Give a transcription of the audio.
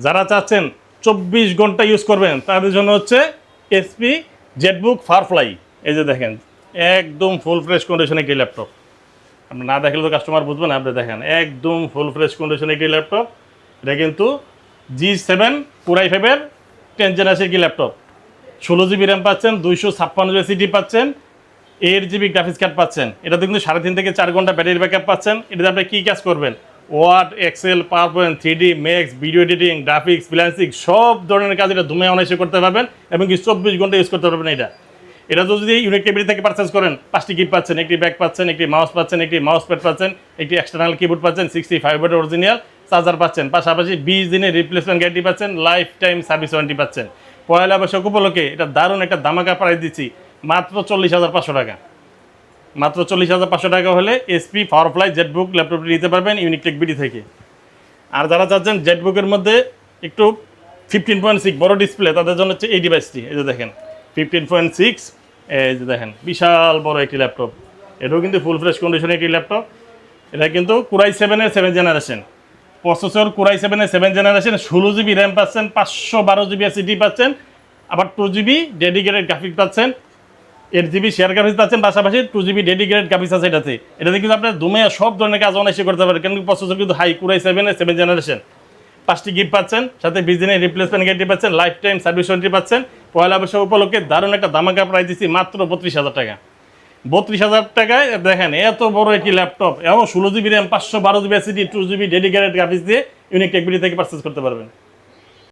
যারা চাচ্ছেন 24 ঘন্টা ইউজ করবেন তাদের জন্য হচ্ছে এসপি জেটবুক ফায়ারফ্লাই। এই যে দেখেন একদম ফুল ফ্রেশ কন্ডিশনে একটি ল্যাপটপ, আপনি না দেখলে তো কাস্টমার বুঝবেন, আপনি দেখেন একদম ফুল ফ্রেশ কন্ডিশনে একটি ল্যাপটপ। এটা কিন্তু G7 Core i5-এর 10th জেনারেশন একটি ল্যাপটপ, 16 GB র্যাম পাচ্ছেন, 256 GB SSD পাচ্ছেন, 8 GB গ্রাফিক্স কার্ড পাচ্ছেন। এটাতে কিন্তু 3.5 থেকে 4 ঘন্টা ব্যাটারি ব্যাকআপ পাচ্ছেন। এটাতে আপনি কী কাজ করবেন, Word, Excel, PowerPoint, 3D Max, video editing, graphics, freelancing সব ধরনের কাজ এটা ধুমে অনায়াসে করতে পারবেন এবং কি 24 ঘন্টা ইউজ করতে পারবেন। এটা তো যদি ইউনিক টেবিল থেকে পারচেস করেন 5টি গিফট পাচ্ছেন, একটি ব্যাগ পাচ্ছেন, একটি মাউস পাচ্ছেন, একটি মাউস প্যাড পাচ্ছেন, একটি এক্সটার্নাল কিবোর্ড পাচ্ছেন, 65 ওয়াটের অরিজিনাল চার্জার পাচ্ছেন, পাশাপাশি 20 দিনের রিপ্লেসমেন্ট গ্যারান্টি পাচ্ছেন, লাইফ টাইম সার্ভিস ওয়ারেন্টি পাচ্ছেন। পয়লা বৈশাখ উপলক্ষে এটা দারুণ একটা ধামাকা প্রাইস দিচ্ছি মাত্র 40,500 টাকা। মাত্র 40,500 টাকা হলে এসপি ফায়ারফ্লাই জেটবুক ল্যাপটপটি নিতে পারবেন ইউনিক টেক বিডি থেকে। আর যারা চাচ্ছেন জেটবুকের মধ্যে একটু 15.6 বড় ডিসপ্লে, তাদের জন্য হচ্ছে এই ডিভাইসটি। এই যে দেখেন 15.6, এই যে দেখেন বিশাল বড় একটি ল্যাপটপ। এটাও কিন্তু ফুল ফ্রেশ কন্ডিশনের একটি ল্যাপটপ। এটা কিন্তু Core i7-এর 7th generation processor, Core i7-এর 7th generation, 16 GB RAM পাচ্ছেন, 512 GB SSD পাচ্ছেন, আবার 2 GB ডেডিকেটেড গ্রাফিক্স পাচ্ছেন, 8 GB শেয়ার গ্রাফিক্স পাচ্ছেন, পাশাপাশি 2 GB ডেডিকেটেড গ্রাফিক্স আছে এটাতে কিন্তু আপনার দুমে সব ধরনের কাজ অনায়াসে করতে পারবেন। কিন্তু প্রসেসর কিন্তু হাই Core i7-এর 7th জেনারেশন। 5টি গিফট পাচ্ছেন, সাথে 20 দিনের রিপ্লেসমেন্ট গ্যারান্টি পাচ্ছেন, লাইফ টাইম সার্ভিস ওয়ারেন্টি পাচ্ছেন। পয়লা বৈশাখ উপলক্ষে দারুণ একটা ধামাকা প্রাইস দিচ্ছি মাত্র 32,000 টাকা। 32,000 টাকায় দেখেন এত বড় একটি ল্যাপটপ এবং 16 GB RAM, 512 GB SSD, 2 GB dedicated graphics দিয়ে ইউনিক টেক বিডি থেকে পারচেস করতে পারবেন।